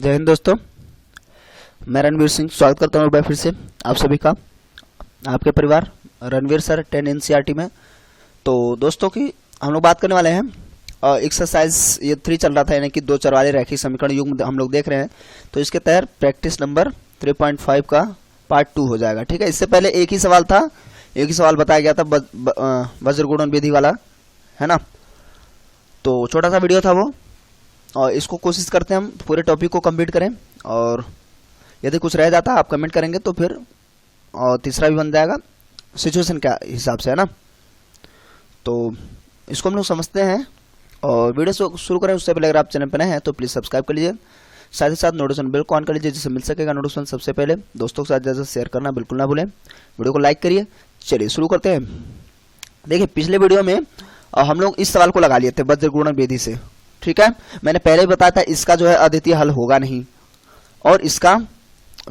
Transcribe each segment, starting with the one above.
जय हिंद दोस्तों, मैं रणवीर सिंह स्वागत करता हूँ एक बार फिर से आप सभी का आपके परिवार रणवीर सर 10 NCERT में। तो दोस्तों की हम लोग बात करने वाले हैं एक्सरसाइज ये 3 चल रहा था, यानी कि 2 चर वाले रैखिक समीकरण युग्म हम लोग देख रहे हैं। तो इसके तहत प्रैक्टिस नंबर 3.5 का पार्ट 2 हो जाएगा। ठीक है, इससे पहले एक ही सवाल था, एक ही सवाल बताया गया था वज्र गुणन विधि वाला, है ना। तो छोटा सा वीडियो था वो, और इसको कोशिश करते हैं हम पूरे टॉपिक को कंप्लीट करें, और यदि कुछ रह जाता है आप कमेंट करेंगे तो फिर और तीसरा भी बन जाएगा सिचुएशन के हिसाब से, है ना। तो इसको हम लोग समझते हैं, और वीडियो शुरू करें उससे पहले अगर आप चैनल पर नए हैं तो प्लीज़ सब्सक्राइब कर लीजिए, साथ ही साथ नोटिफिकेशन बेल को ऑन कर लीजिए जिससे मिल सकेगा नोटिफिकेशन सबसे पहले। दोस्तों के साथ ज़्यादा शेयर करना बिल्कुल ना भूलें, वीडियो को लाइक करिए। चलिए शुरू करते हैं। देखिए पिछले वीडियो में हम लोग इस सवाल को लगा लिए थे वज्र गुणन विधि से। ठीक है, मैंने पहले ही बताया था इसका जो है अद्वितीय हल होगा नहीं, और इसका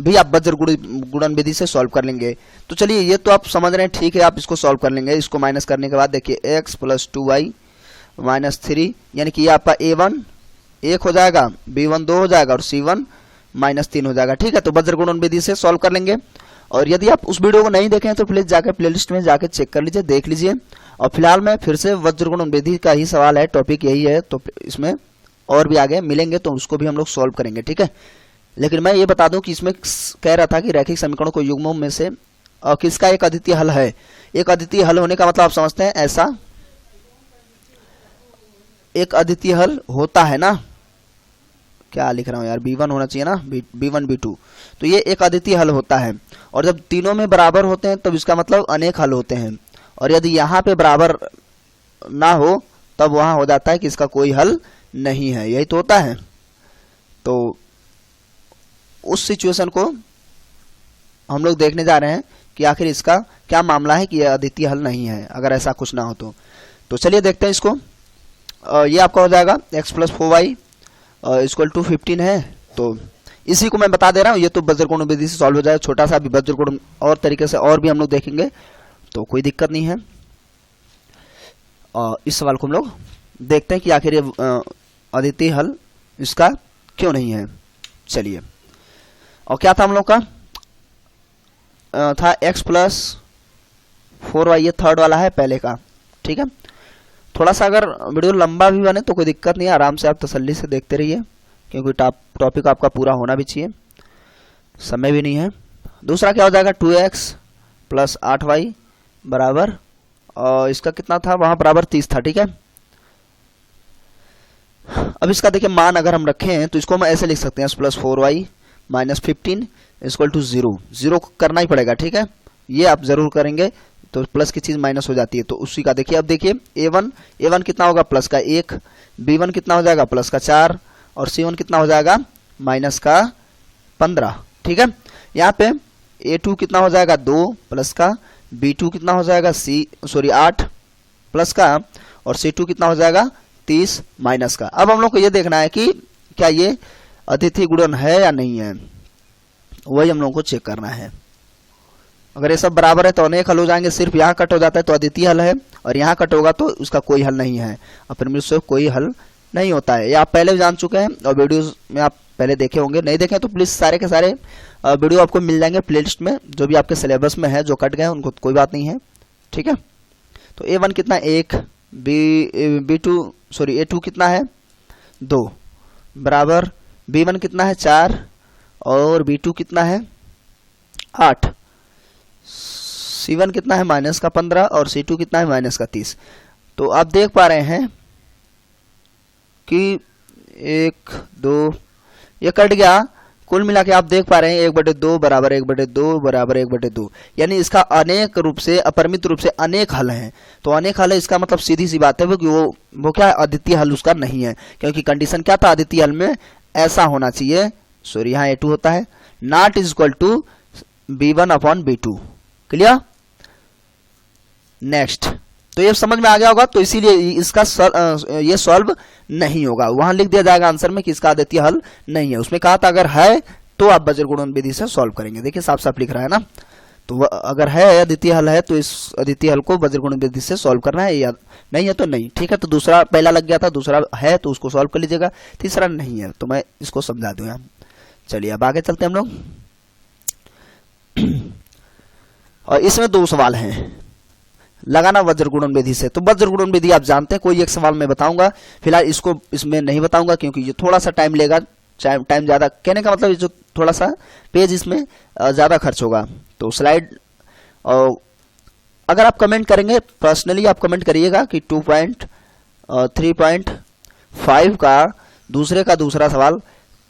भी आप वज्र गुणन विधि से सॉल्व कर लेंगे। तो चलिए ये तो आप समझ रहे हैं, ठीक है, आप इसको सॉल्व कर लेंगे। इसको माइनस करने के बाद देखिए x + 2y - 3, यानी कि ये आपका a1 1 हो जाएगा, b1 2 हो जाएगा और c1 -3 हो जाएगा। ठीक है, तो वज्र गुणन विधि से सॉल्व कर लेंगे। और यदि आप उस वीडियो को नहीं देखें तो प्लीज जाकर प्लेलिस्ट में जाकर चेक कर लीजिए, देख लीजिए। और फिलहाल में फिर से वज्र गुणन विधि का ही सवाल है, टॉपिक यही है, तो इसमें और भी आगे मिलेंगे तो उसको भी हम लोग सॉल्व करेंगे। ठीक है, लेकिन मैं ये बता दूं कि इसमें कह रहा था कि रैखिक समीकरणों को युग्मों में से किसका एक अद्वितीय हल है। एक अद्वितीय हल होने का मतलब आप समझते हैं, ऐसा एक अद्वितीय हल होता है ना। क्या लिख रहा हूं यार, b1 होना चाहिए ना, b1 b2। तो ये एक अद्वितीय हल होता है, और जब तीनों में बराबर होते हैं तब इसका मतलब अनेक हल होते हैं, और यदि यहाँ पे बराबर ना हो तब वहां हो जाता है कि इसका कोई हल नहीं है। यही तो होता है। तो उस सिचुएशन को हम लोग देखने जा रहे हैं कि आखिर इसका क्या मामला है कि यह अद्वितीय हल नहीं है, अगर ऐसा कुछ ना हो तो चलिए देखते हैं इसको। ये आपका हो जाएगा x + 4y = 15 है। तो इसी को मैं बता दे रहा हूँ, ये तो वज्र गुणन विधि से सॉल्व हो जाएगा। छोटा सा भी वज्र गुणन और तरीके से और भी हम लोग देखेंगे, तो कोई दिक्कत नहीं है। इस सवाल को हम लोग देखते हैं कि आखिर ये अद्वितीय हल इसका क्यों नहीं है। चलिए, और क्या था हम लोग का था x + 4y, ये थर्ड वाला है पहले का। ठीक है, थोड़ा सा अगर वीडियो लंबा भी बने तो कोई दिक्कत नहीं है, आराम से आप तसल्ली से देखते रहिए, क्योंकि टॉपिक आपका पूरा होना भी चाहिए, समय भी नहीं है। दूसरा क्या हो जाएगा 2x + 8y बराबर, और इसका कितना था वहां बराबर 30 था। ठीक है, अब इसका देखिए मान अगर हम रखें तो इसको हम ऐसे लिख सकते हैं x + 4y - 15 = 0। 0 करना ही पड़ेगा। ठीक है, ये आप जरूर करेंगे तो प्लस की चीज माइनस हो जाती है, तो उसी का देखिए। अब देखिए a1 कितना होगा प्लस का 1, b1 कितना हो जाएगा प्लस का 4, और c1 कितना हो जाएगा माइनस का 15। ठीक है, यहाँ पे a2 कितना हो जाएगा 2 प्लस का, b2 कितना हो जाएगा 8 प्लस का, और c2 कितना हो जाएगा 30 माइनस का। अब हम लोग को ये देखना है कि क्या ये अद्वितीय गुणन है या नहीं है, वही हम लोग को चेक करना है। अगर ये सब बराबर है तो अनेक हल हो जाएंगे, सिर्फ यहाँ कट हो जाता है तो अद्वितीय हल है, और यहाँ कट होगा तो उसका कोई हल नहीं है, अपने से कोई हल नहीं होता है। ये आप पहले भी जान चुके हैं, और वीडियोस में आप पहले देखे होंगे, नहीं देखे तो प्लीज सारे के सारे वीडियो आपको मिल जाएंगे प्लेलिस्ट में, जो भी आपके सिलेबस में है। जो कट गए उनको कोई बात नहीं है। ठीक है, तो a1 कितना 1, a2 कितना है 2 बराबर, b1 कितना है 4, और b2 कितना है 8, c1 कितना है -15, और c2 कितना है -30। तो आप देख पा रहे हैं कि 1 2 ये कट गया, कुल मिला के आप देख पा रहे हैं 1/2 बराबर 1/2 बराबर 1/2, यानी इसका अनेक रूप से, अपरिमित रूप से अनेक हल हैं। तो अनेक हल है, इसका मतलब सीधी सी बात है कि वो क्या अद्वितीय हल उसका नहीं है, क्योंकि कंडीशन क्या था अद्वितीय हल में, ऐसा होना चाहिए, सॉरी यहाँ a2 होता है, नॉट = b1/b2। Clear, next. तो ये समझ में आ गया होगा, तो इसीलिए इसका ये सॉल्व नहीं होगा। वहां लिख दिया जाएगा आंसर में कि इसका अद्वितीय हल नहीं है, उसमें कहा था अगर है तो आप वज्र गुणन विधि से सॉल्व करेंगे। देखिए साफ साफ लिख रहा है ना, तो अगर है अद्वितीय हल है तो इस अद्वितीय हल को वज्र गुणन विधि से सॉल्व करना है, या नहीं है तो नहीं। ठीक है, तो दूसरा पहला लग गया था, दूसरा है तो उसको सॉल्व कर लीजिएगा, तीसरा नहीं है तो मैं इसको समझा दूं यहाँ। चलिए अब आगे चलते हैं हम लोग। और इसमें दो सवाल हैं, लगाना वज्र गुणन विधि से। तो वज्र गुणन विधि आप जानते हैं, कोई एक सवाल मैं बताऊंगा, फिलहाल इसको इसमें नहीं बताऊंगा क्योंकि ये थोड़ा सा टाइम लेगा, टाइम ज्यादा, कहने का मतलब जो थोड़ा सा पेज इसमें ज्यादा खर्च होगा। तो स्लाइड अगर आप कमेंट करेंगे, पर्सनली आप कमेंट करिएगा कि 2.3.5 का दूसरा सवाल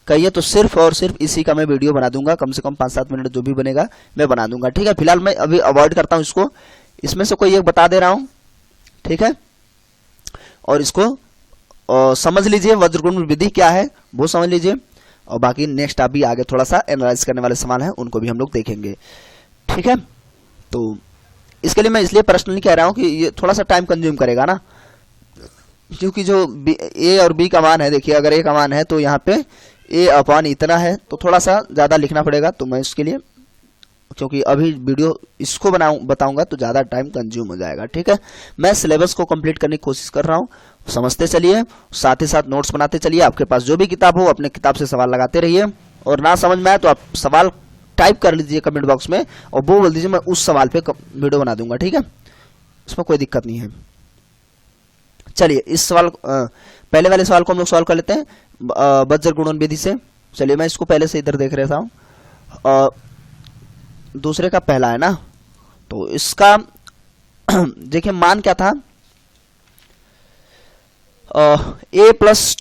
कहिए, तो सिर्फ और सिर्फ इसी का मैं वीडियो बना दूंगा, कम से कम 5-7 मिनट जो भी बनेगा मैं बना दूंगा, ठीक है। फिलहाल मैं अभी अवॉइड करता हूं इसको, इसमें से कोई एक बता दे रहा हूं, ठीक है। और इसको समझ लीजिए, वज्र गुणन विधि क्या है वो समझ लीजिए, और बाकी नेक्स्ट अभी आगे थोड़ा सा एनालाइज करने वाले सवाल हैं उनको भी हम लोग देखेंगे, ठीक है। तो इसके लिए मैं इसलिए पर्सनली कह रहा हूं कि ये थोड़ा सा टाइम कंज्यूम करेगा ना, क्योंकि जो ए और बी का मान है, देखिए अगर ए का मान है तो यहाँ पे ए अपॉन इतना है, तो थोड़ा सा ज्यादा लिखना पड़ेगा। तो मैं इसके लिए, क्योंकि अभी वीडियो इसको बताऊंगा तो ज्यादा टाइम कंज्यूम हो जाएगा, ठीक है। मैं सिलेबस को कंप्लीट करने की कोशिश कर रहा हूँ, समझते चलिए, साथ ही साथ नोट्स बनाते चलिए। आपके पास जो भी किताब हो अपने किताब से सवाल लगाते रहिए, और ना समझ में आए तो आप सवाल टाइप कर लीजिए कमेंट बॉक्स में और वो बोल दीजिए, मैं उस सवाल पे वीडियो बना दूंगा, ठीक है, इसमें कोई दिक्कत नहीं है। चलिए इस सवाल पहले वाले सवाल को हम लोग सॉल्व कर लेते हैं वज्र गुणन विधि से। चलिए मैं इसको पहले से इधर देख रहा हूँ, दूसरे का पहला है ना, तो इसका देखिए मान क्या था, a प्लस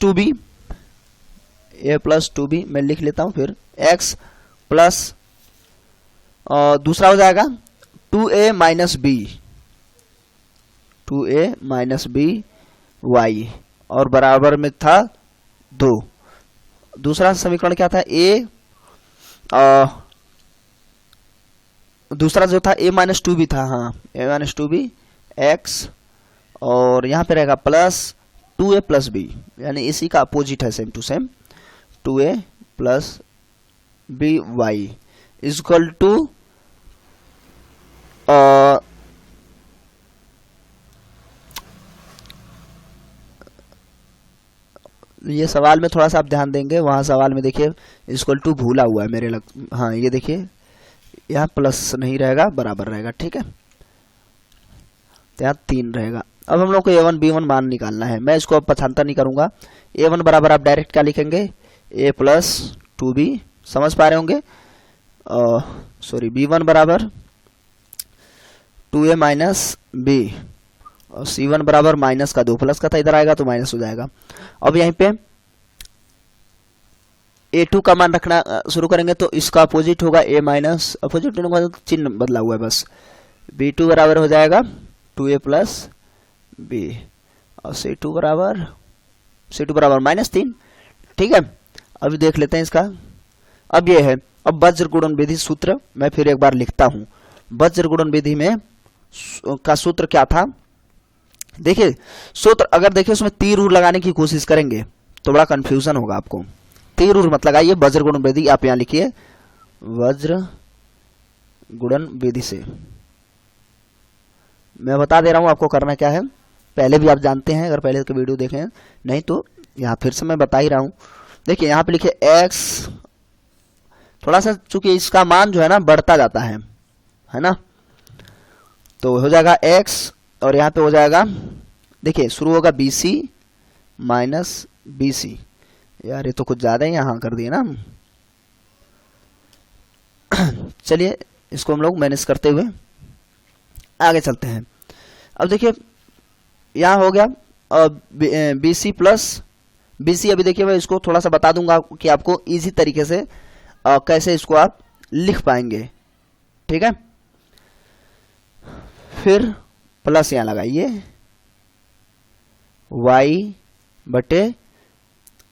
2b, मैं लिख लेता हूं, फिर x प्लस दूसरा हो जाएगा 2a माइनस b y, और बराबर में था 2। दूसरा समीकरण क्या था, दूसरा जो था a माइनस 2b था, हाँ a माइनस 2b x, और यहाँ पे रहेगा प्लस 2a प्लस b, यानी इसी का अपोजिट है, same to same 2a plus b y equal to ये सवाल में थोड़ा सा आप ध्यान देंगे, वहां सवाल में देखिए इक्वल टू भूला हुआ है मेरे हाँ ये देखिए यहाँ प्लस नहीं रहेगा, बराबर रहेगा, ठीक है, तो यहाँ 3 रहेगा। अब हम लोग को a1 b1 मान निकालना है, मैं इसको अब पछानता नहीं करूंगा। a1 बराबर आप डायरेक्ट क्या लिखेंगे, a प्लस 2b, समझ पा रहे होंगे, सॉरी b1 बराबर 2a माइनस b, और c1 बराबर माइनस का 2 प्लस का था, इधर आएगा तो माइनस हो जाएगा। अब यहीं पे a2 का मान रखना शुरू करेंगे, तो इसका अपोजिट होगा a माइनस, अपोजिट होने के बाद चिन्ह बदला हुआ है बस, b2 बराबर हो जाएगा 2a प्लस b, और c2 बराबर माइनस 3, ठीक है। अभी देख लेते हैं इसका, अब ये है, अब वज्र गुणन विधि सूत्र मैं फिर एक बार लिखता हूं। वज्र गुणन विधि में का सूत्र क्या था, देखिए सूत्र अगर देखिए उसमें तीर उर लगाने की कोशिश करेंगे तो बड़ा कंफ्यूजन होगा आपको। तीर उर मत लगाइए, वज्र गुणन विधि आप यहां लिखिए, वज्र गुणन विधि से। मैं बता दे रहा हूं आपको करना क्या है, पहले भी आप जानते हैं, अगर पहले के वीडियो देखें, नहीं तो यहां फिर से मैं बता ही रहा हूं। देखिए यहां पे लिखिए x, थोड़ा सा चूंकि इसका मान जो है ना बढ़ता जाता है ना, तो हो जाएगा x, और यहां पे हो जाएगा, देखिए शुरू होगा BC माइनस BC, यार ये तो कुछ ज्यादा ही यहां कर दिए ना। चलिए इसको हम लोग मैनेज करते हुए आगे चलते हैं। अब देखिए यहां हो गया BC प्लस BC, अभी देखिए मैं इसको थोड़ा सा बता दूंगा कि आपको इजी तरीके से कैसे इसको आप लिख पाएंगे, ठीक है। फिर प्लस यहां लगाइए y बटे,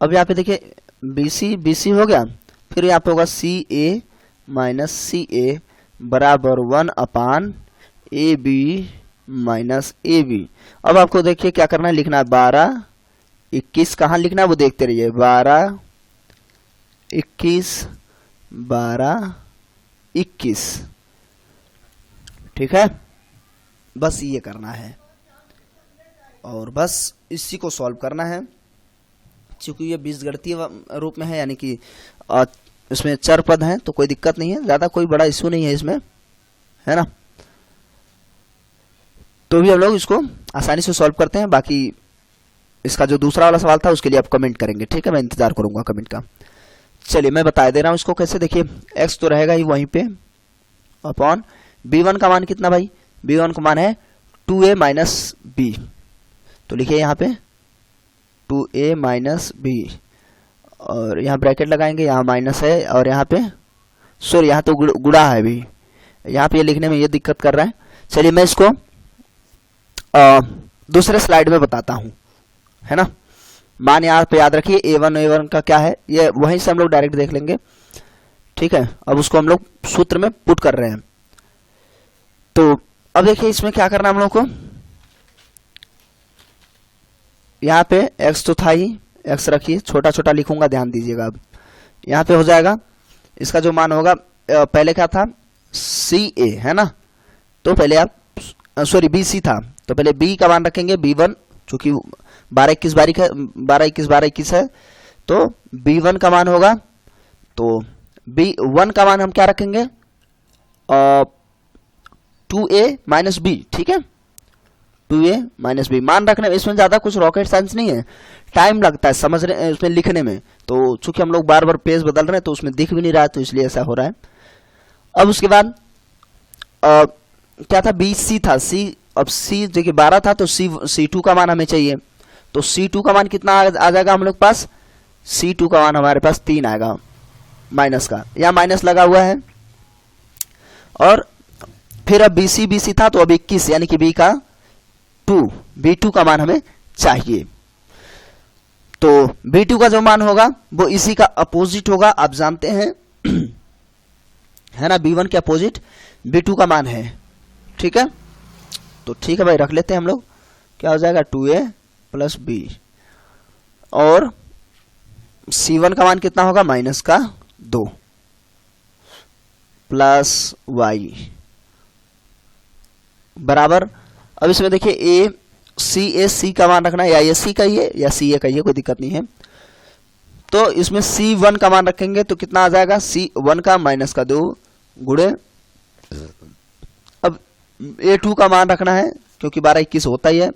अब यहाँ पे देखिए BC हो गया, फिर यहाँ पे होगा CA माइनस CA बराबर 1 अपान AB माइनस AB। अब आपको देखिए क्या करना है, लिखना है 12 21, कहाँ लिखना है वो देखते रहिए, 12 21 12 21, ठीक है, बस ये करना है और बस इसी को सॉल्व करना है। चूंकि ये बीजगणितीय रूप में है, यानी कि इसमें चर पद हैं तो कोई दिक्कत नहीं है, ज़्यादा कोई बड़ा इश्यू नहीं है इसमें, है ना। तो भी हम लोग इसको आसानी से सॉल्व करते हैं। बाकी इसका जो दूसरा वाला सवाल था उसके लिए आप कमेंट करेंगे, ठीक है, मैं इंतजार करूंगा कमेंट का। चलिए मैं बता दे रहा हूँ इसको कैसे। देखिए x तो रहेगा ही वहीं पे अपॉन b1 का मान कितना भाई, b1 का मान है 2a माइनस b, तो लिखिए यहाँ पे 2a माइनस b, और यहाँ ब्रैकेट लगाएंगे, यहाँ माइनस है और यहाँ पे सॉरी यहाँ तो गुड़ा है भी, यहाँ पे ये लिखने में ये दिक्कत कर रहा है। चलिए मैं इसको दूसरे स्लाइड में बताता हूँ, है ना। मान यहाँ पे याद रखिए a1 का क्या है, ये वहीं से हम लोग डायरेक्ट देख लेंगे, ठीक है। अब उसको हम लोग सूत्र में पुट कर रहे हैं। तो अब देखिए इसमें क्या करना है हम लोग को, यहाँ पे x तो था ही, x रखिए, छोटा छोटा लिखूंगा ध्यान दीजिएगा। अब यहाँ पे हो जाएगा इसका जो मान होगा, पहले क्या था CA, है ना, तो पहले आप सॉरी BC था, तो पहले B का मान रखेंगे B1, चूंकि 12-21 है, तो B1 का मान होगा, तो B1 का मान हम क्या रखेंगे 2a माइनस b, ठीक है, 2a माइनस b मान रखने में इसमें ज्यादा कुछ रॉकेट साइंस नहीं है, टाइम लगता है समझने उसमें लिखने में, तो चूंकि हम लोग बार बार पेज बदल रहे हैं तो उसमें दिख भी नहीं रहा है, तो इसलिए ऐसा हो रहा है। अब उसके बाद क्या था BC था, C, अब C देखिए 12 था, तो C2 का मान हमें चाहिए, तो C2 का मान कितना आ जाएगा हम लोग पास, C2 का मान हमारे पास 3 आएगा माइनस का, यहाँ माइनस लगा हुआ है। और फिर अब BC था तो अब 21 यानी कि B2 का मान हमें चाहिए, तो B2 का जो मान होगा वो इसी का अपोजिट होगा, आप जानते हैं है ना, B1 के अपोजिट B2 का मान है, ठीक है। तो ठीक है भाई रख लेते हैं हम लोग, क्या हो जाएगा 2a प्लस b, और C1 का मान कितना होगा माइनस का 2 प्लस y बराबर। अब इसमें देखिए C का मान रखना है, या ये C का ही है या CA का ही है, कोई दिक्कत नहीं है। तो इसमें C1 का मान रखेंगे तो कितना आ जाएगा, C1 का माइनस का 2 गुणे, अब A2 का मान रखना है क्योंकि 12-21 होता ही है,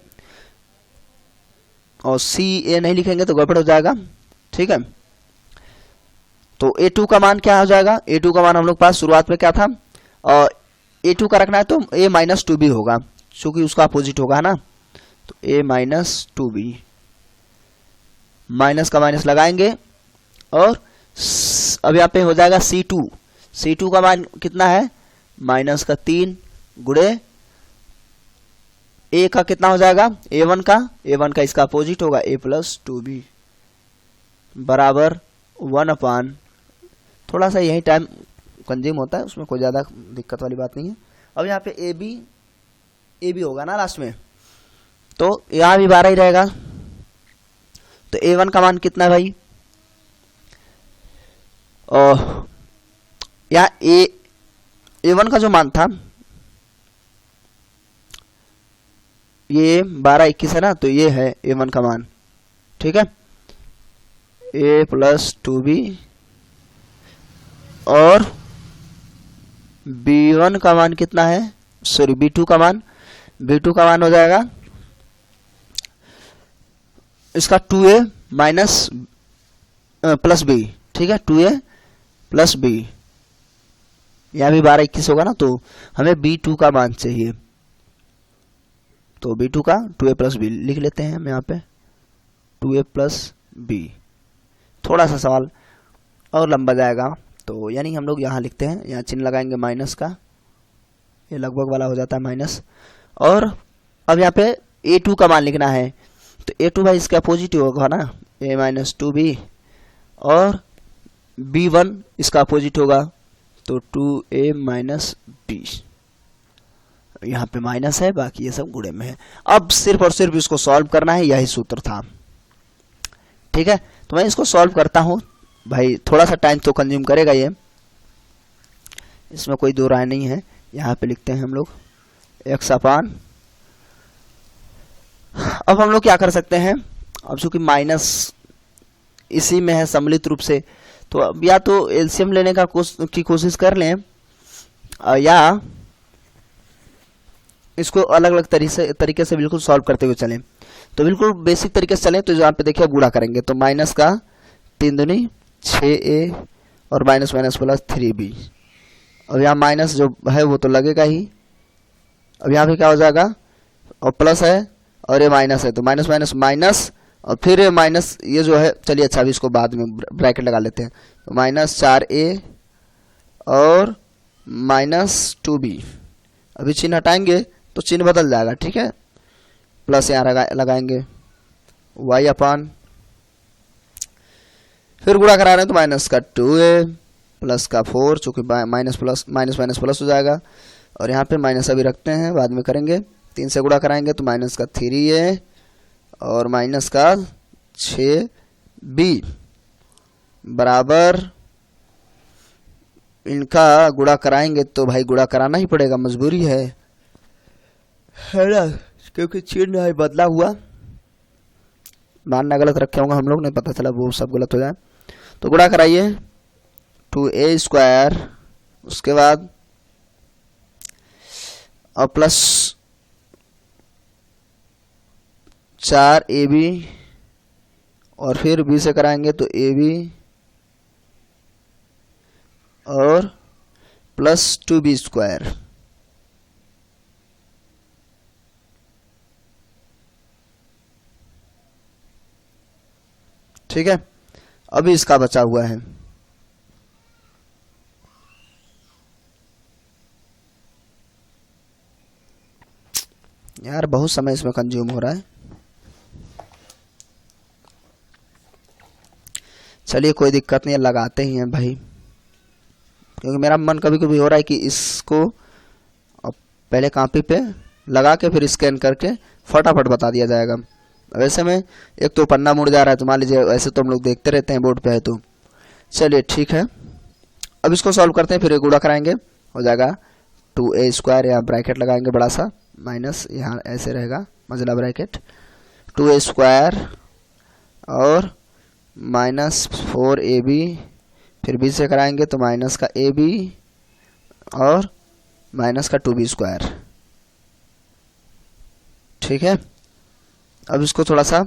और CA नहीं लिखेंगे तो गड़बड़ हो जाएगा, ठीक है। तो A2 का मान क्या हो जाएगा, A2 का मान हम लोग पास शुरुआत में क्या था, और A2 का रखना है तो A माइनस 2B होगा, क्योंकि उसका अपोजिट होगा, है ना, तो A माइनस 2B, माइनस का माइनस लगाएंगे, और अब यहाँ पे हो जाएगा C2 का मान कितना है माइनस का 3 गुणे A का कितना हो जाएगा A1 का इसका अपोजिट होगा A प्लस 2B बराबर 1/, थोड़ा सा यही टाइम कंज्यूम होता है, उसमें कोई ज़्यादा दिक्कत वाली बात नहीं है। अब यहाँ पे ए बी होगा ना लास्ट में, तो यहाँ भी 12 ही रहेगा, तो A1 का मान कितना है भाई, और यहाँ A1 का जो मान था ये 12-21 है ना, तो ये है A1 का मान, ठीक है, A प्लस 2B, और B1 का मान कितना है, सॉरी B2 का मान हो जाएगा इसका 2A माइनस प्लस B, ठीक है, 2A प्लस B, यहाँ भी 12-21 होगा ना, तो हमें B2 का मान चाहिए, तो B2 का 2A प्लस B लिख लेते हैं हम यहाँ पे 2A प्लस B। थोड़ा सा सवाल और लंबा जाएगा, तो यानी हम लोग यहाँ लिखते हैं, यहाँ चिन्ह लगाएंगे माइनस का, ये लगभग वाला हो जाता है माइनस, और अब यहाँ पे A2 का मान लिखना है, तो A2 भाई इसका अपोजिट होगा ना A माइनस 2B, और B1 इसका अपोजिट होगा तो 2A माइनस B, यहाँ पे माइनस है, बाकी ये सब गुणे में है। अब सिर्फ और सिर्फ इसको सॉल्व करना है, यही सूत्र था, ठीक है। तो मैं इसको सॉल्व करता हूँ भाई, थोड़ा सा टाइम तो कंज्यूम करेगा ये, इसमें कोई दो राय नहीं है। यहाँ पे लिखते हैं हम लोग x अपान, अब हम लोग क्या कर सकते हैं, अब चूंकि माइनस इसी में है सम्मिलित रूप से, तो अब या तो एलसीएम लेने की कोशिश कर लें या इसको अलग अलग तरीके से बिल्कुल सॉल्व करते हुए चलें। तो बिल्कुल बेसिक तरीके से चलें तो यहाँ पे देखिए गुणा करेंगे तो माइनस का 3 दूनी 6a और माइनस माइनस प्लस 3b। अब यहाँ माइनस जो है वो तो लगेगा ही। अब यहाँ पे क्या हो जाएगा, और प्लस है और ये माइनस है तो माइनस माइनस माइनस और फिर ये माइनस, ये जो है चलिए अच्छा अभी इसको बाद में ब्रैकेट लगा लेते हैं। तो माइनस 4a और माइनस 2b। अभी चिन्ह हटाएंगे तो चिन्ह बदल जाएगा, ठीक है। प्लस यहाँ लगाएंगे y अपान, फिर गुणा करा रहे हैं तो माइनस का 2a प्लस का 4, चूंकि माइनस माइनस प्लस हो जाएगा। और यहाँ पे माइनस अभी रखते हैं, बाद में करेंगे। 3 से गुणा कराएंगे तो माइनस का 3a और माइनस का 6b बराबर, इनका गुणा कराएंगे तो भाई गुणा कराना ही पड़ेगा, मजबूरी है ना, क्योंकि चिन्ह है बदला हुआ। मानना गलत रखे होंगे हम लोग, नहीं पता चला वो सब गलत हो जाए। तो गुणा कराइए 2a स्क्वायर, उसके बाद और प्लस 4ab और फिर b से कराएंगे तो ab और प्लस 2b स्क्वायर। ठीक है, अभी इसका बचा हुआ है। यार बहुत समय इसमें कंज्यूम हो रहा है। चलिए कोई दिक्कत नहीं है, लगाते ही हैं भाई, क्योंकि मेरा मन कभी कभी हो रहा है कि इसको पहले कॉपी पे लगा के फिर स्कैन करके फटाफट बता दिया जाएगा। वैसे में एक तो पन्ना मुड़ जा रहा है, तो मान लीजिए ऐसे तो हम लोग देखते रहते हैं बोर्ड पे है तो। चलिए ठीक है, अब इसको सॉल्व करते हैं, फिर गुणा कराएंगे, हो जाएगा 2a स्क्वायर, यहाँ ब्रैकेट लगाएंगे बड़ा सा, माइनस यहाँ ऐसे रहेगा मजला ब्रैकेट, 2a स्क्वायर और माइनस 4ab, फिर b से कराएंगे तो माइनस का ab और माइनस का 2b स्क्वायर। ठीक है, अब इसको थोड़ा सा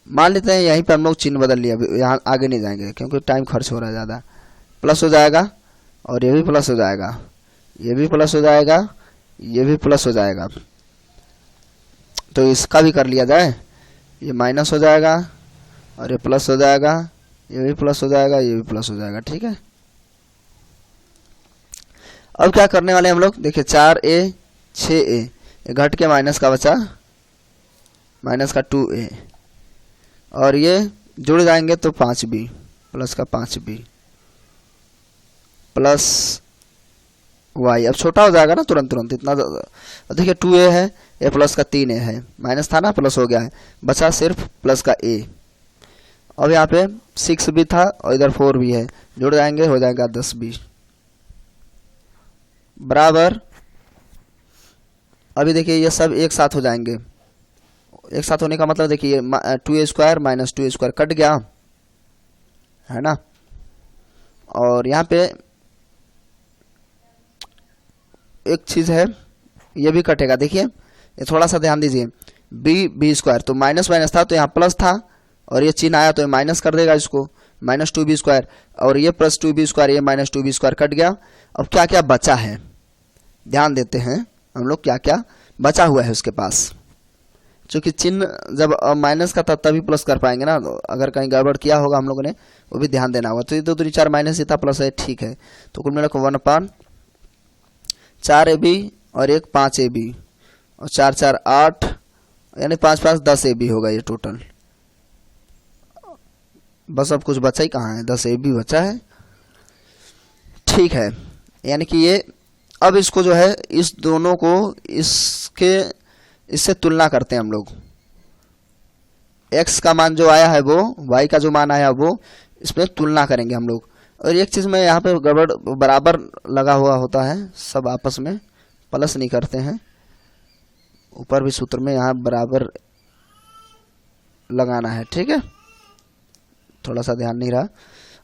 मान लेते हैं, यहीं पे हम लोग चिन्ह बदल लिया, यहाँ आगे नहीं जाएंगे क्योंकि टाइम खर्च हो रहा है ज़्यादा। प्लस हो जाएगा और ये भी प्लस हो जाएगा, ये भी प्लस हो जाएगा, ये भी प्लस हो जाएगा। तो इसका भी कर लिया जाए, ये माइनस हो जाएगा और ये प्लस हो जाएगा, ये भी प्लस हो जाएगा, ये भी प्लस हो जाएगा। ठीक है, अब क्या करने वाले हम लोग, देखिए 4a 6a, ये घट के माइनस का बचा, माइनस का 2a और ये जुड़ जाएंगे तो 5b प्लस का 5b प्लस y। अब छोटा हो जाएगा ना तुरंत इतना, देखिए 2a है, ये प्लस का 3a है, माइनस था ना प्लस हो गया है, बचा सिर्फ प्लस का a। अब यहाँ पे 6b था और इधर 4b है, जुड़ जाएंगे हो जाएगा 10b बराबर। अभी देखिए ये सब एक साथ हो जाएंगे, एक साथ होने का मतलब देखिए 2a square minus 2a square cut गया है ना, और यहाँ पे एक चीज है ये भी कटेगा। देखिए ये थोड़ा सा ध्यान दीजिए, b स्क्वायर तो माइनस माइनस था तो यहाँ प्लस था और ये चिन्ह आया तो ये माइनस कर देगा इसको, माइनस 2b स्क्वायर और ये प्लस 2b स्क्वायर, ये माइनस 2b स्क्वायर कट गया। अब क्या क्या बचा है ध्यान देते हैं हम लोग, क्या क्या बचा हुआ है उसके पास, क्योंकि चिन्ह जब माइनस का था तभी प्लस कर पाएंगे ना, अगर कहीं गड़बड़ किया होगा हम लोगों ने वो भी ध्यान देना होगा। तो ये 2 3 4 माइनस ही था, प्लस है, ठीक है। तो कुल मिला 1/4ab और एक 5ab और 4 4 8 यानी 5 5 10ab होगा ये टोटल। बस अब कुछ बचा ही कहाँ है, 10ab बचा है। ठीक है, यानी कि ये अब इसको जो है इस दोनों को इससे तुलना करते हैं हम लोग, x का मान जो आया है वो y का जो मान आया है वो इसमें तुलना करेंगे हम लोग। और एक चीज में यहाँ पे गड़बड़ बराबर लगा हुआ होता है, सब आपस में प्लस नहीं करते हैं, ऊपर भी सूत्र में यहाँ बराबर लगाना है। ठीक है, थोड़ा सा ध्यान नहीं रहा।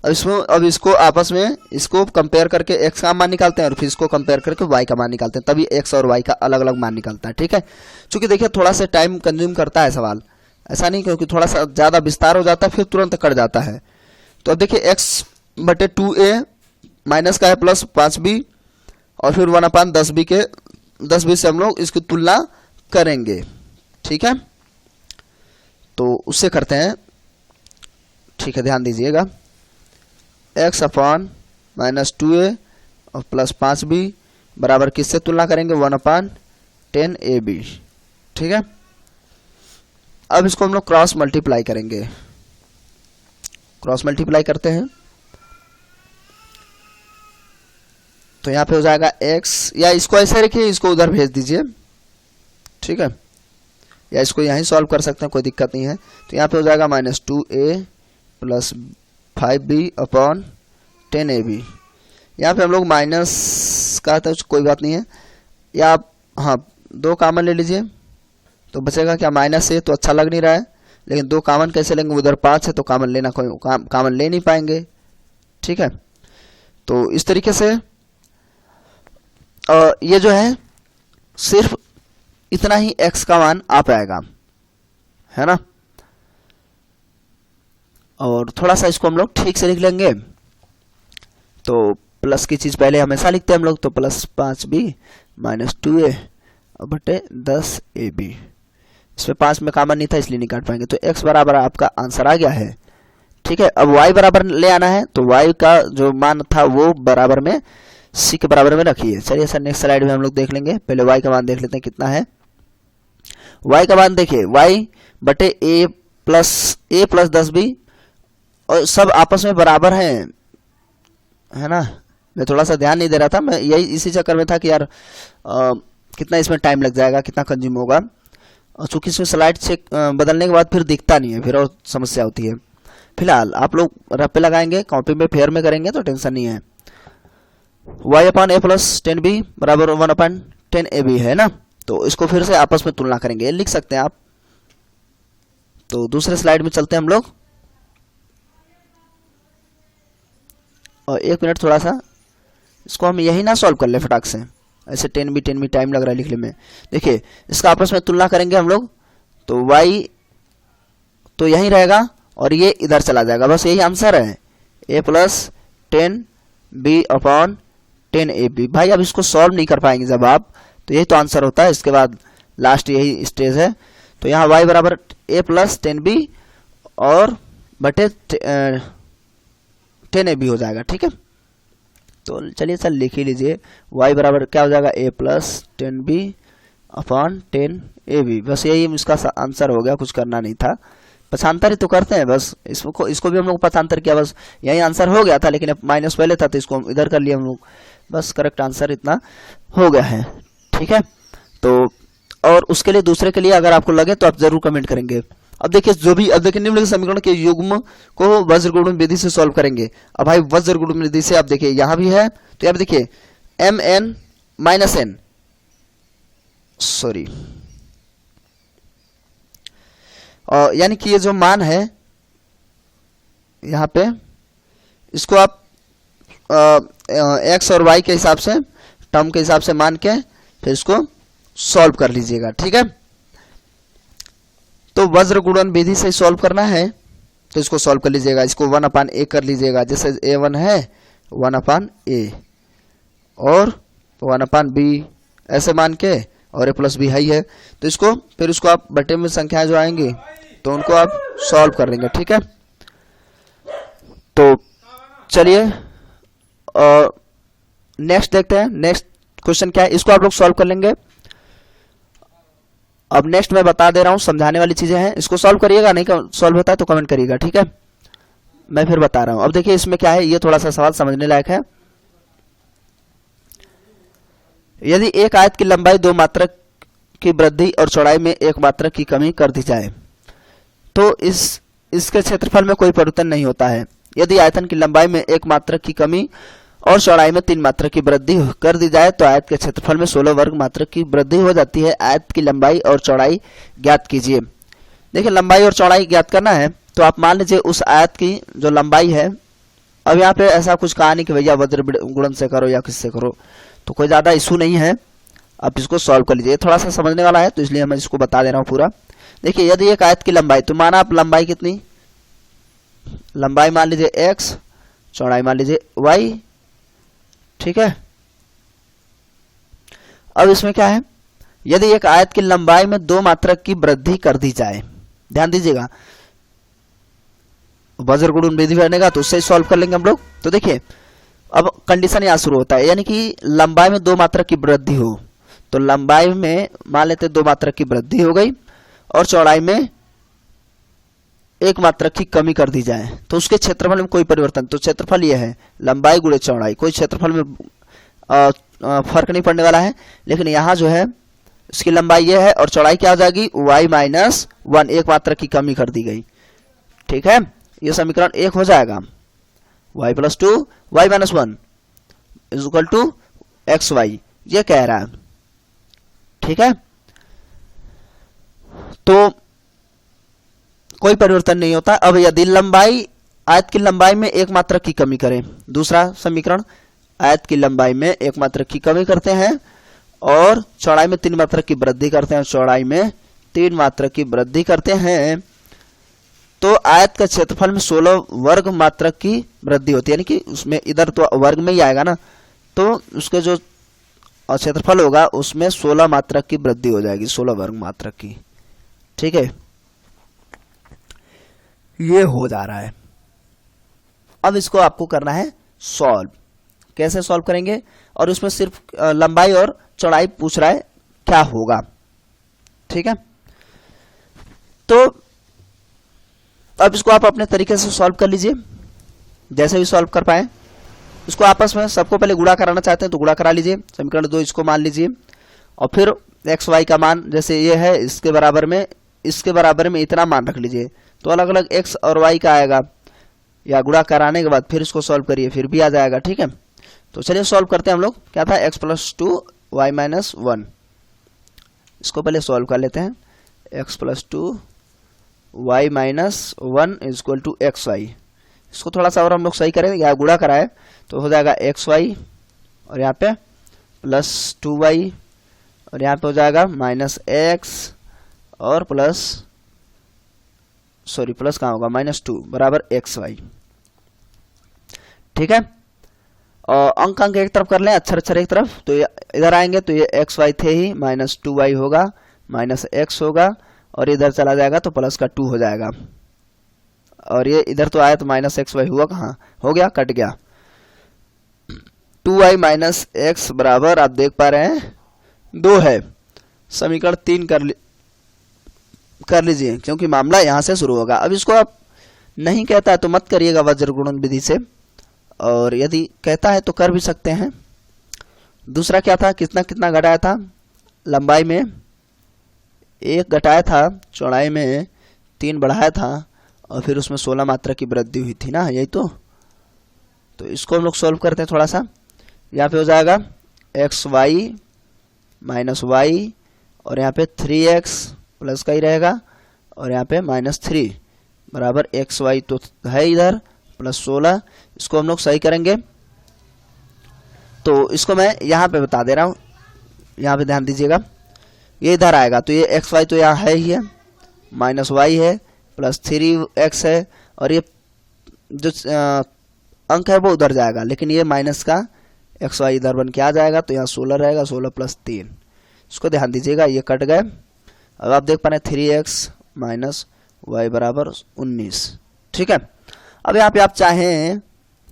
अब इसको आपस में इसको कंपेयर करके x का मान निकालते हैं और फिर इसको कंपेयर करके y का मान निकालते हैं, तभी x और y का अलग अलग मान निकलता है। ठीक है, चूंकि देखिए थोड़ा सा टाइम कंज्यूम करता है सवाल, ऐसा नहीं क्योंकि थोड़ा सा ज़्यादा विस्तार हो जाता है फिर तुरंत कट जाता है। तो अब देखिए x/2a माइनस का है प्लस 5b और फिर 1/10b के 10b से हम लोग इसकी तुलना करेंगे। ठीक है, तो उससे करते हैं। ठीक है, ध्यान दीजिएगा, x/-2a और प्लस 5b बराबर किससे तुलना करेंगे, 1/10ab। ठीक है, अब इसको हम लोग क्रॉस मल्टीप्लाई करेंगे। क्रॉस मल्टीप्लाई करते हैं तो यहाँ पे हो जाएगा x, या इसको ऐसे रखिए, इसको उधर भेज दीजिए। ठीक है, या इसको यहीं सॉल्व कर सकते हैं, कोई दिक्कत नहीं है। तो यहाँ पे हो जाएगा -2a प्लस 5b/10ab। यहाँ पे हम लोग माइनस का तो कोई बात नहीं है, या आप हाँ 2 कॉमन ले लीजिए तो बचेगा क्या, -a तो अच्छा लग नहीं रहा है, लेकिन 2 कॉमन कैसे लेंगे, उधर 5 है तो कॉमन लेना कोई कॉमन ले नहीं पाएंगे। ठीक है, तो इस तरीके से ये जो है सिर्फ इतना ही x का मान आ पाएगा, है ना। और थोड़ा सा इसको हम लोग ठीक से लिख लेंगे। तो प्लस की चीज पहले हमेशा लिखते हैं हम लोग, तो प्लस 5b माइनस 2a बटे 10ab। इसमें 5 में कॉमन नहीं था इसलिए नहीं काट पाएंगे, तो x बराबर आपका आंसर आ गया है। ठीक है, अब y बराबर ले आना है, तो y का जो मान था वो बराबर में c के बराबर में रखिए। चलिए सर नेक्स्ट स्लाइड में हम लोग देख लेंगे, पहले y का मान देख लेते हैं कितना है। y का मान देखिए y बटे a प्लस 10b, और सब आपस में बराबर हैं, है ना। मैं थोड़ा सा ध्यान नहीं दे रहा था, मैं यही इसी चक्कर में था कि यार कितना इसमें टाइम लग जाएगा, कितना कंज्यूम होगा, और चूंकि इसमें स्लाइड चेक बदलने के बाद फिर दिखता नहीं है, फिर और समस्या होती है। फिलहाल आप लोग रफ पे लगाएंगे, कॉपी में फेयर में करेंगे तो टेंशन नहीं है। y/a प्लस 10b बराबर 1/10ab है ना, तो इसको फिर से आपस में तुलना करेंगे, लिख सकते हैं आप। तो दूसरे स्लाइड में चलते हैं हम लोग, और 1 मिनट थोड़ा सा इसको हम यही ना सॉल्व कर ले फटाक से, ऐसे 10b टाइम लग रहा है लिखने में। देखिए इसका आपस में तुलना करेंगे हम लोग, तो y तो यही रहेगा और ये इधर चला जाएगा, बस यही आंसर है, a प्लस 10b/10ab। भाई अब इसको सॉल्व नहीं कर पाएंगे जब आप, तो यही तो आंसर होता है, इसके बाद लास्ट यही स्टेज है। तो यहाँ y बराबर a प्लस 10b और बटे 10ab हो जाएगा। ठीक है, तो चलिए सर लिख ही लीजिए, y बराबर क्या हो जाएगा, a प्लस 10b/10ab। बस यही इसका आंसर हो गया, कुछ करना नहीं था, पक्षांतर ही तो करते हैं बस। इसको भी हम लोग पक्षांतर किया, बस यही आंसर हो गया था, लेकिन अब माइनस पहले था तो इसको इधर कर लिया हम लोग, बस करेक्ट आंसर इतना हो गया है। ठीक है, तो और उसके लिए दूसरे के लिए अगर आपको लगे तो आप जरूर कमेंट करेंगे। अब देखिए निम्नलिखित समीकरण के युग्म को वज्रगुणन विधि से सॉल्व करेंगे। अब भाई वज्रगुणन विधि से आप देखिए यहाँ भी है, तो यहाँ देखिए mn माइनस n, सॉरी, और यानी कि ये जो मान है यहाँ पे, इसको आप x और y के हिसाब से, टर्म के हिसाब से मान के फिर इसको सॉल्व कर लीजिएगा। ठीक है, तो वज्र गुणन विधि से सॉल्व करना है, तो इसको सॉल्व कर लीजिएगा, इसको 1/a कर लीजिएगा, जैसे a1 है 1/a और 1/b ऐसे मान के, और a प्लस b है, तो इसको फिर इसको आप बटे में संख्याएं जो आएंगी तो उनको आप सॉल्व कर लेंगे। ठीक है, तो चलिए नेक्स्ट देखते हैं, नेक्स्ट क्वेश्चन क्या है, इसको आप लोग सॉल्व कर लेंगे। अब नेक्स्ट मैं बता दे रहा हूं, समझाने वाली चीजें हैं, इसको सॉल्व करिएगा, नहीं सॉल्व होता है तो कमेंट करिएगा। ठीक है, मैं फिर बता रहा हूं। अब देखिए इसमें क्या है, ये थोड़ा सा सवाल समझने लायक है। यदि एक आयत की लंबाई 2 मात्रक की वृद्धि और चौड़ाई में 1 मात्रक की कमी कर दी जाए तो इसके क्षेत्रफल में कोई परिवर्तन नहीं होता है। यदि आयतन की लंबाई में 1 मात्रक की कमी और चौड़ाई में 3 मात्रक की वृद्धि कर दी जाए तो आयत के क्षेत्रफल में 16 वर्ग मात्रक की वृद्धि हो जाती है। आयत की लंबाई और चौड़ाई ज्ञात कीजिए। देखिए लंबाई और चौड़ाई ज्ञात करना है, तो आप मान लीजिए उस आयत की जो लंबाई है अब यहाँ पे ऐसा कुछ कहा नहीं कि भैया वज्र गुणन से करो या किससे करो, तो कोई ज़्यादा इशू नहीं है, आप इसको सॉल्व कर लीजिए। थोड़ा सा समझने वाला है तो इसलिए मैं इसको बता दे रहा हूँ पूरा। देखिए यदि एक आयत की लंबाई, तो माना आप लंबाई कितनी, लंबाई मान लीजिए x, चौड़ाई मान लीजिए y, ठीक है। अब इसमें क्या है, यदि एक आयत की लंबाई में 2 मात्रक की वृद्धि कर दी जाए, ध्यान दीजिएगा, वज्र गुणन विधि बनेगा तो उससे सॉल्व कर लेंगे हम लोग। तो देखिए अब कंडीशन यहाँ शुरू होता है, यानी कि लंबाई में 2 मात्रक की वृद्धि हो, तो लंबाई में मान लेते 2 मात्रक की वृद्धि हो गई और चौड़ाई में 1 मात्रक की कमी कर दी जाए, तो उसके क्षेत्रफल में कोई परिवर्तन, तो क्षेत्रफल यह है लंबाई गुणे चौड़ाई, कोई क्षेत्रफल में फर्क नहीं पड़ने वाला है। लेकिन यहाँ जो है इसकी लंबाई यह है और चौड़ाई क्या हो जाएगी, y माइनस 1, 1 मात्रक की कमी कर दी गई, ठीक है। ये समीकरण 1 हो जाएगा, y plus 2 y minus 1 is equal to x y, ये कह रहा है, ठीक है। तो कोई परिवर्तन नहीं होता। अब यदि लंबाई, आयत की लंबाई में 1 मात्रक की कमी करें, दूसरा समीकरण, आयत की लंबाई में 1 मात्रक की कमी करते हैं और चौड़ाई में 3 मात्रक की वृद्धि करते हैं, चौड़ाई में 3 मात्रक की वृद्धि करते हैं, तो आयत का क्षेत्रफल में 16 वर्ग मात्रक की वृद्धि होती है, यानी कि उसमें इधर तो वर्ग में ही आएगा ना, तो उसके जो क्षेत्रफल होगा उसमें 16 मात्रक की वृद्धि हो जाएगी, 16 वर्ग मात्रक की, ठीक है। ये हो जा रहा है। अब इसको आपको करना है सॉल्व। कैसे सॉल्व करेंगे, और उसमें सिर्फ लंबाई और चौड़ाई पूछ रहा है क्या होगा, ठीक है। तो अब इसको आप अपने तरीके से सॉल्व कर लीजिए, जैसे भी सॉल्व कर पाए। इसको आपस में सबको पहले गुणा कराना चाहते हैं तो गुणा करा लीजिए, समीकरण 2 इसको मान लीजिए, और फिर एक्स वाई का मान जैसे ये है इसके बराबर में इतना मान रख लीजिए, तो अलग अलग एक्स और वाई का आएगा, या गुणा कराने के बाद फिर इसको सॉल्व करिए, फिर भी आ जाएगा, ठीक है। तो चलिए सॉल्व करते हैं हम लोग। क्या था, x प्लस 2 वाई माइनस 1, इसको पहले सॉल्व कर लेते हैं। x plus 2 y minus 1 is equal to x y, इसको थोड़ा सा और हम लोग सही करें, या गुणा कराए तो हो जाएगा एक्स वाई, और यहाँ पे प्लस 2y, और यहाँ पे हो जाएगा माइनस एक्स, और प्लस कहाँ होगा, माइनस 2 बराबर एक्स वाई, ठीक है। और अंक एक तरफ कर लें, अक्षर एक तरफ, तो इधर आएंगे तो ये एक्स वाई थे ही, माइनस 2y होगा, माइनस एक्स होगा, और इधर चला जाएगा तो प्लस का 2 हो जाएगा, और ये इधर तो आया तो माइनस एक्स वाई हुआ, कहाँ हो गया, कट गया। 2y माइनस एक्स बराबर आप देख पा रहे हैं 2 है। समीकरण 3 कर लीजिए, क्योंकि मामला यहां से शुरू होगा। अब इसको आप नहीं कहता है तो मत करिएगा वज्र गुणन विधि से, और यदि कहता है तो कर भी सकते हैं। दूसरा क्या था, कितना कितना घटाया था, लंबाई में 1 घटाया था, चौड़ाई में 3 बढ़ाया था, और फिर उसमें 16 मात्रा की वृद्धि हुई थी ना, यही तो इसको हम लोग सॉल्व करते हैं थोड़ा सा। यहाँ पे हो जाएगा एक्स वाई माइनस वाई, और यहाँ पे 3x प्लस का ही रहेगा, और यहाँ पे माइनस 3 बराबर एक्स वाई तो है इधर, प्लस 16, इसको हम लोग सही करेंगे। तो इसको मैं यहाँ पे बता दे रहा हूँ, यहाँ पे ध्यान दीजिएगा, ये इधर आएगा तो ये एक्स वाई तो यहाँ है ही है, माइनस वाई है, प्लस 3x है, और ये जो अंक है वो उधर जाएगा, लेकिन ये माइनस का एक्स वाई इधर बन के आ जाएगा, तो यहाँ 16 रहेगा, 16 प्लस 3, इसको ध्यान दीजिएगा, ये कट गए। अब आप देख पा रहे हैं 3x माइनस वाई बराबर 19, ठीक है। अब यहाँ पे आप चाहें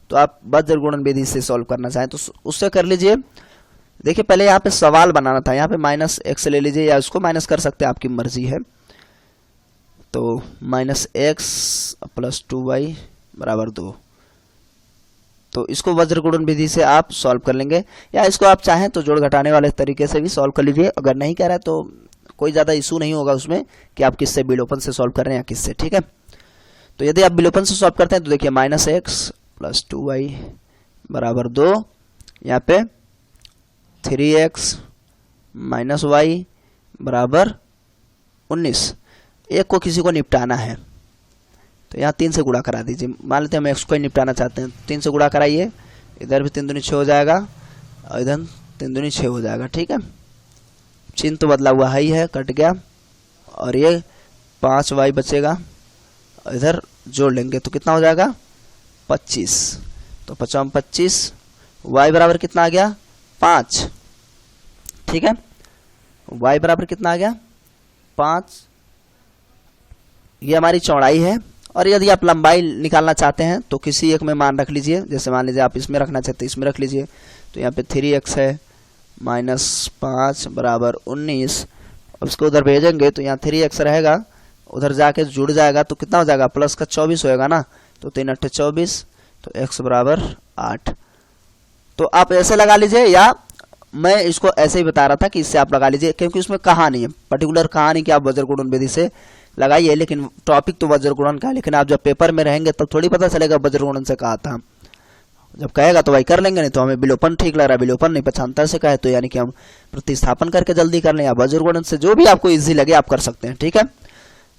तो आप वज्र गुणन विधि से सॉल्व करना चाहें तो उससे कर लीजिए। देखिए पहले यहाँ पे सवाल बनाना था, यहाँ पे माइनस एक्स ले लीजिए, या उसको माइनस कर सकते हैं, आपकी मर्जी है। तो माइनस एक्स प्लस 2y बराबर 2, तो इसको वज्र गुणन विधि से आप सॉल्व कर लेंगे, या इसको आप चाहें तो जोड़ घटाने वाले तरीके से भी सॉल्व कर लीजिए। अगर नहीं कह रहा है तो कोई ज़्यादा इशू नहीं होगा उसमें कि आप किससे विलोपन से सॉल्व कर रहे हैं या किससे, ठीक है। तो यदि आप विलोपन से सॉल्व करते हैं तो देखिए माइनस एक्स प्लस 2y बराबर 2, यहाँ पे 3x माइनस वाई बराबर 19, एक को किसी को निपटाना है, तो यहाँ 3 से गुणा करा दीजिए। मान लेते हैं हम x को ही निपटाना चाहते हैं, 3 से गुणा कराइए, इधर भी 3 दूनी 6 हो जाएगा और इधर 3 दूनी 6 हो जाएगा। ठीक है, चिन्ह तो बदला हुआ ही है, कट गया, और ये 5y बचेगा, इधर जोड़ लेंगे तो कितना हो जाएगा 25। तो 5 25, y बराबर कितना आ गया 5। ठीक है, y बराबर कितना आ गया 5। ये हमारी चौड़ाई है। और यदि आप लंबाई निकालना चाहते हैं तो किसी एक में मान रख लीजिए, जैसे मान लीजिए आप इसमें रखना चाहते हैं इसमें रख लीजिए। तो यहाँ पे 3x है -5 बराबर 19, और उसको उधर भेजेंगे तो यहाँ 3x रहेगा, उधर जाके जुड़ जाएगा तो कितना हो जाएगा प्लस का 24 होएगा ना, तो 3 8 24, तो x बराबर 8। तो आप ऐसे लगा लीजिए, या मैं इसको ऐसे ही बता रहा था कि इससे आप लगा लीजिए, क्योंकि उसमें कहानी है, पर्टिकुलर कहानी कि आप वज्र गुणन विधि से लगाइए, लेकिन टॉपिक तो वज्र गुणन का है। लेकिन आप जब पेपर में रहेंगे तब थोड़ी पता चलेगा वज्र गुणन से कहा था, जब कहेगा तो वही कर लेंगे, नहीं तो हमें विलोपन ठीक लग रहा है, विलोपन नहीं पक्षांतर से कहे तो यानी कि हम प्रतिस्थापन करके जल्दी कर लें, या वज्र गुणन से जो भी आपको इजी लगे आप कर सकते हैं। ठीक है,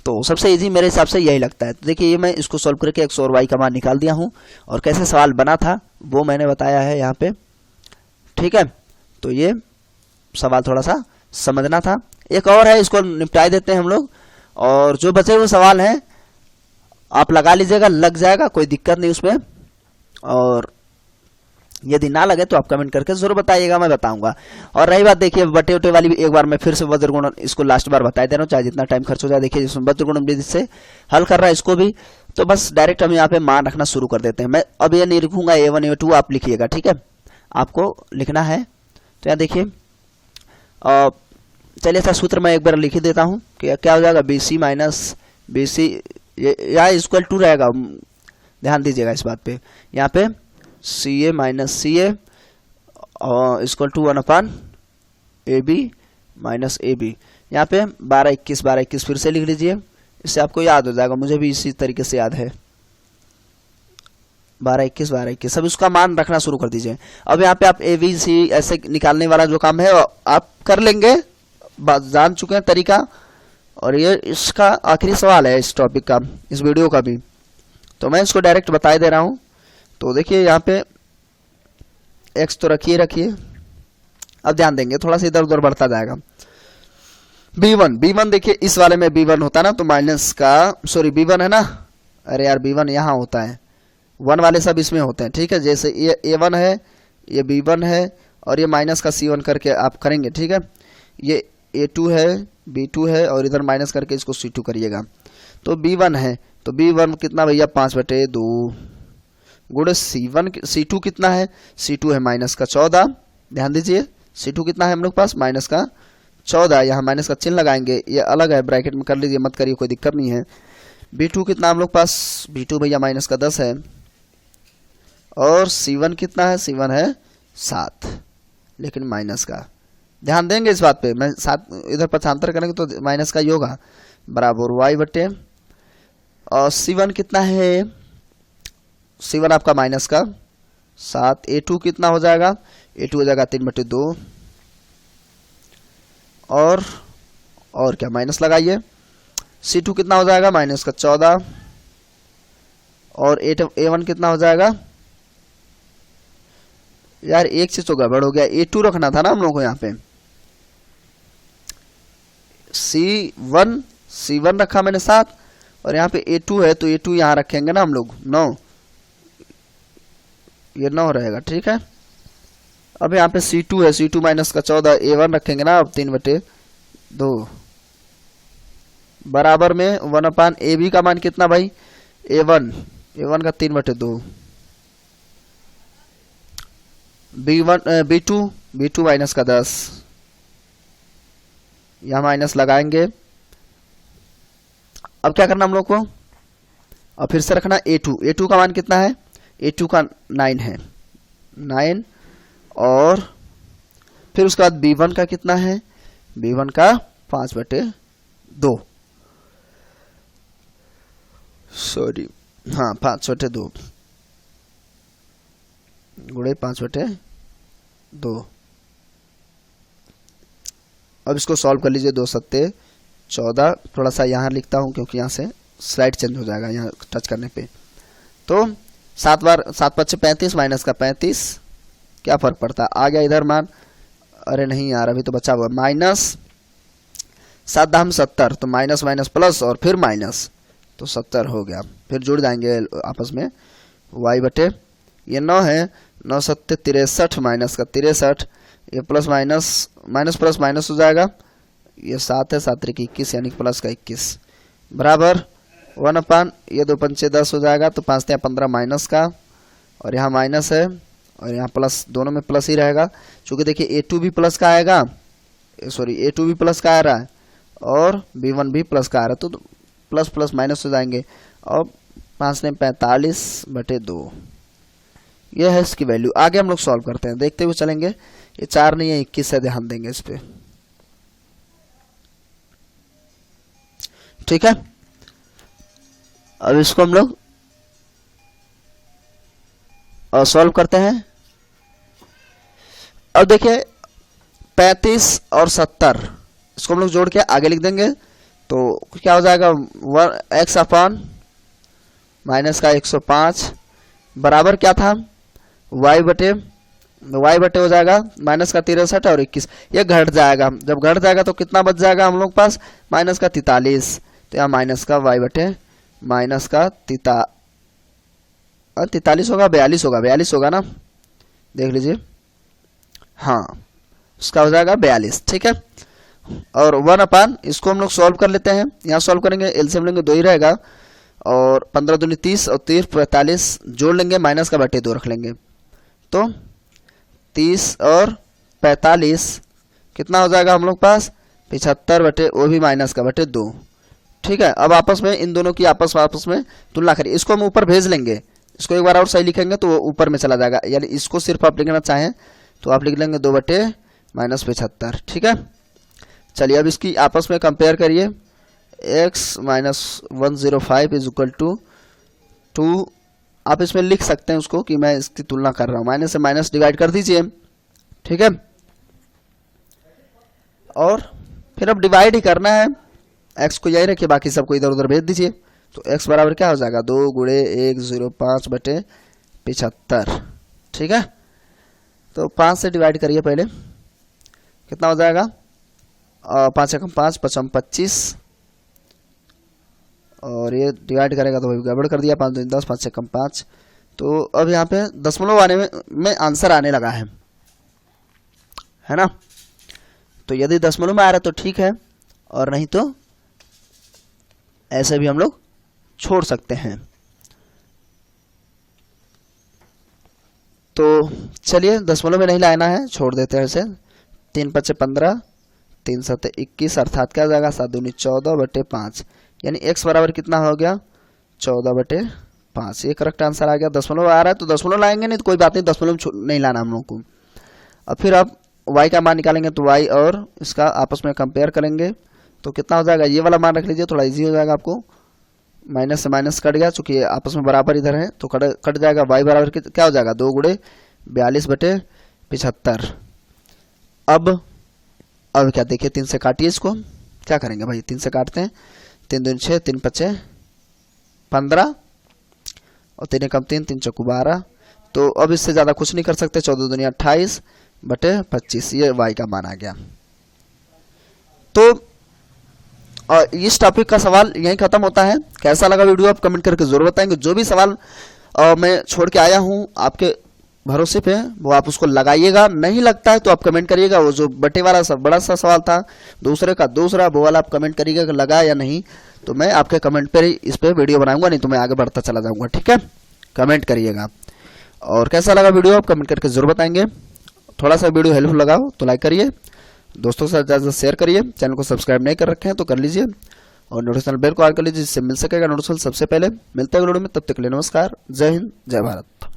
तो सबसे इजी मेरे हिसाब से यही लगता है। तो देखिए ये मैं इसको सॉल्व करके x और y का मान निकाल दिया हूँ, और कैसे सवाल बना था वो मैंने बताया है यहाँ पे। ठीक है, तो ये सवाल थोड़ा सा समझना था। एक और है, इसको निपटा देते हैं हम लोग, और जो बचे हुए सवाल हैं आप लगा लीजिएगा, लग जाएगा, कोई दिक्कत नहीं उसमें। और यदि ना लगे तो आप कमेंट करके जरूर बताइएगा, मैं बताऊंगा। और रही बात देखिए बटे उटे वाली, एक बार मैं फिर से वज्र गुणन इसको लास्ट बार बता दे रहा हूँ, चाहे जितना टाइम खर्च हो जाए। देखिए जिसमें वज्र गुणन विधि से हल कर रहा है इसको भी, तो बस डायरेक्ट हम यहाँ पे मान रखना शुरू कर देते हैं। मैं अब ये नहीं लिखूंगा A1 A2, आप लिखिएगा। ठीक है, आपको लिखना है। तो यहाँ देखिए चलिए ऐसा सूत्र मैं एक बार लिख ही देता हूँ कि क्या हो जाएगा, BC माइनस BC, यहाँ इक्वल टू रहेगा, ध्यान दीजिएगा इस बात पे। यहाँ पे CA minus CA equal to 1/AB minus AB। यहाँ पे 12 21 फिर से लिख लीजिए, इससे आपको याद हो जाएगा, मुझे भी इसी तरीके से याद है। 12 21 सब उसका मान रखना शुरू कर दीजिए। अब यहाँ पे आप ABC ऐसे निकालने वाला जो काम है आप कर लेंगे, जान चुके हैं तरीका। और ये इसका आखिरी सवाल है इस टॉपिक का, इस वीडियो का भी, तो मैं इसको डायरेक्ट बता दे रहा हूँ। तो देखिए यहाँ पे x तो रखिए, अब ध्यान देंगे, थोड़ा सा इधर उधर बढ़ता जाएगा। B1 देखिए इस वाले में B1 होता है ना, तो माइनस का, सॉरी B1 है ना, अरे यार B1 यहाँ होता है, 1 वाले सब इसमें होते हैं। ठीक है, जैसे ये A1 है, ये B1 है, और ये माइनस का C1 करके आप करेंगे। ठीक है, ये A2 है, B2 है, और इधर माइनस करके इसको C2 करिएगा। तो B1 है, तो B1 कितना भैया 5/2 गुणे C2 कितना है, C2 है माइनस का 14। ध्यान दीजिए C2 कितना है हम लोग पास, माइनस का 14। यहाँ माइनस का चिन्ह लगाएंगे, ये अलग है, ब्रैकेट में कर लीजिए, मत करिए, कोई दिक्कत नहीं है। B2 कितना हम लोग पास, B2 भैया माइनस का 10 है, और C1 कितना है, C1 है 7, लेकिन माइनस का। ध्यान देंगे इस बात पे, मैं 7 इधर पक्षांतर करेंगे तो माइनस का ही होगा, बराबर y बटे, और C1 कितना है, C1 आपका माइनस का 7। A2 कितना हो जाएगा, A2 हो जाएगा 3/2, और क्या माइनस लगाइए। C2 कितना हो जाएगा, माइनस का 14, और A1 कितना हो जाएगा, यार एक चीज तो गड़बड़ हो गया, A2 रखना था ना हम लोग को यहाँ पे, C1 रखा मैंने 7, और यहाँ पे A2 है, तो A2 यहाँ रखेंगे ना हम लोग 9, ये 9 रहेगा। ठीक है, अब यहाँ पे C2 है, C2 माइनस का 14, A1 रखेंगे ना अब 3/2, बराबर में 1/AB का मान कितना भाई, A1 का 3/2, B2 माइनस का 10, यहाँ माइनस लगाएंगे। अब क्या करना हम लोग को, और फिर से रखना A2 का मान कितना है, A2 का 9 है, 9, और फिर उसके बाद B1 का कितना है, B1 का 5/2, सॉरी हाँ 5/2 गुणे 5/2। अब इसको सॉल्व कर लीजिए, 2 सत्ते 14, थोड़ा सा यहाँ लिखता हूँ क्योंकि यहाँ से स्लाइड चेंज हो जाएगा यहाँ टच करने पे। तो 7 बार 7 पच्चे 35 माइनस का 35, क्या फर्क पड़ता है, आ गया इधर मान। अरे नहीं यार अभी तो बचा हुआ माइनस 7 दाम 70, तो माइनस माइनस प्लस और फिर माइनस, तो 70 हो गया। फिर जुड़ जाएंगे आपस में y बटे ये 9 है, 9 सत्ते 63 माइनस का 63, ये plus minus minus plus minus हो जाएगा, ये 7 है 7 त्रिक 21 यानी प्लस का 21 बराबर 1 अपान ये 2 पंचे 10 हो जाएगा, तो 5 या 15 माइनस का, और यहाँ माइनस है और यहाँ प्लस, दोनों में प्लस ही रहेगा। चूँकि देखिए A2 भी प्लस का आएगा, सॉरी A2 भी प्लस का आ रहा है और B1 भी प्लस का आ रहा है, तो प्लस प्लस माइनस हो जाएंगे। और 5 ने 45 बटे 2, ये है इसकी वैल्यू। आगे हम लोग सॉल्व करते हैं, देखते हुए चलेंगे। ये 4 नहीं है 21 है, ध्यान देंगे इस पे, ठीक है। अब इसको हम लोग सॉल्व करते हैं। अब देखिए 35 और 70 इसको हम लोग जोड़ के आगे लिख देंगे, तो क्या हो जाएगा x अपान माइनस का 105 बराबर क्या था y बटे हो जाएगा माइनस का 63 और 21, ये घट जाएगा। जब घट जाएगा तो कितना बच जाएगा हम लोग पास, माइनस का 43, तो यहाँ माइनस का y बटे माइनस का 43 होगा 42 होगा ना, देख लीजिए, हाँ उसका हो जाएगा 42, ठीक है। और 1 अपान इसको हम लोग सॉल्व कर लेते हैं, यहाँ सॉल्व करेंगे एलसीएम लेंगे 2 ही रहेगा, और 15 दूनी 30 और 30 45 जोड़ लेंगे, माइनस का बटे 2 रख लेंगे, तो 30 और 45 कितना हो जाएगा हम लोग पास 75 बटे, वो भी माइनस का बटे 2, ठीक है। अब आपस में इन दोनों की आपस में तुलना करिए, इसको हम ऊपर भेज लेंगे, इसको एक बार और सही लिखेंगे तो वो ऊपर में चला जाएगा, यानी इसको सिर्फ आप लिखना चाहें तो आप लिख लेंगे 2 बटे माइनस 75, ठीक है। चलिए अब इसकी आपस में कंपेयर करिए, x minus 105 is equal to 2, आप इसमें लिख सकते हैं उसको कि मैं इसकी तुलना कर रहा हूँ, माइनस से माइनस डिवाइड कर दीजिए, ठीक है। और फिर अब डिवाइड ही करना है, x को यही रखिए, बाकी सबको इधर उधर भेज दीजिए, तो x बराबर क्या हो जाएगा 2 गुणे 105 बटे 75, ठीक है। तो 5 से डिवाइड करिए पहले, कितना हो जाएगा 5 एकम 5 5 25, और ये डिवाइड करेगा तो वही गड़बड़ कर दिया, 5 दूनी 10 5 एकम 5, तो अब यहाँ पे दशमलव आने में आंसर आने लगा है ना। तो यदि दशमलव में आ रहा है तो ठीक है, और नहीं तो ऐसे भी हम लोग छोड़ सकते हैं। तो चलिए दशमलव में नहीं लाना है, छोड़ देते हैं इसे। 3 पच्चे 15 3 सत्ते 21, अर्थात क्या हो जाएगा 7 दूनी 14 बटे 5, यानी x बराबर कितना हो गया 14 बटे 5, ये करेक्ट आंसर आ गया। दशमलव आ रहा है तो दशमलव लाएंगे, नहीं तो कोई बात नहीं, दशमलव नहीं लाना हम लोग को। अब फिर आप y का मान निकालेंगे तो y और इसका आपस में कंपेयर करेंगे तो कितना हो जाएगा, ये वाला मान रख लीजिए, थोड़ा इजी हो जाएगा आपको। माइनस से माइनस कट गया, चूंकि आपस में बराबर इधर है तो कट जाएगा। y बराबर क्या हो जाएगा 2 गुणे 42 बटे 75। अब क्या देखिए 3 से काटिए इसको, क्या करेंगे भाई 3 से काटते हैं, 3 दूनी 6 3 पच्चे 15 और 3 कम 3 3 चौकू 12, तो अब इससे ज़्यादा कुछ नहीं कर सकते। 14 दूनी 28 बटे 25, ये y का मान आ गया। तो इस टॉपिक का सवाल यहीं खत्म होता है। कैसा लगा वीडियो आप कमेंट करके जरूर बताएंगे। जो भी सवाल मैं छोड़ के आया हूं आपके भरोसे पे वो आप उसको लगाइएगा, नहीं लगता है तो आप कमेंट करिएगा। वो जो बटे वाला बड़ा सा सवाल था दूसरे का दूसरा, वो वाला आप कमेंट करिएगा कि लगा या नहीं, तो मैं आपके कमेंट पर ही इस पर वीडियो बनाऊंगा, नहीं तो मैं आगे बढ़ता चला जाऊंगा। ठीक है, कमेंट करिएगा। और कैसा लगा वीडियो आप कमेंट करके जरूर बताएंगे। थोड़ा सा वीडियो हेल्पफुल लगा हो तो लाइक करिए, दोस्तों के साथ ज़्यादा शेयर करिए। चैनल को सब्सक्राइब नहीं कर रखे हैं तो कर लीजिए, और नोटिफिकेशन बेल को ऑन कर लीजिए, जिससे मिल सकेगा नोटिफिकेशन सबसे पहले। मिलते हैं वीडियो में, तब तक के लिए नमस्कार, जय हिंद, जय भारत।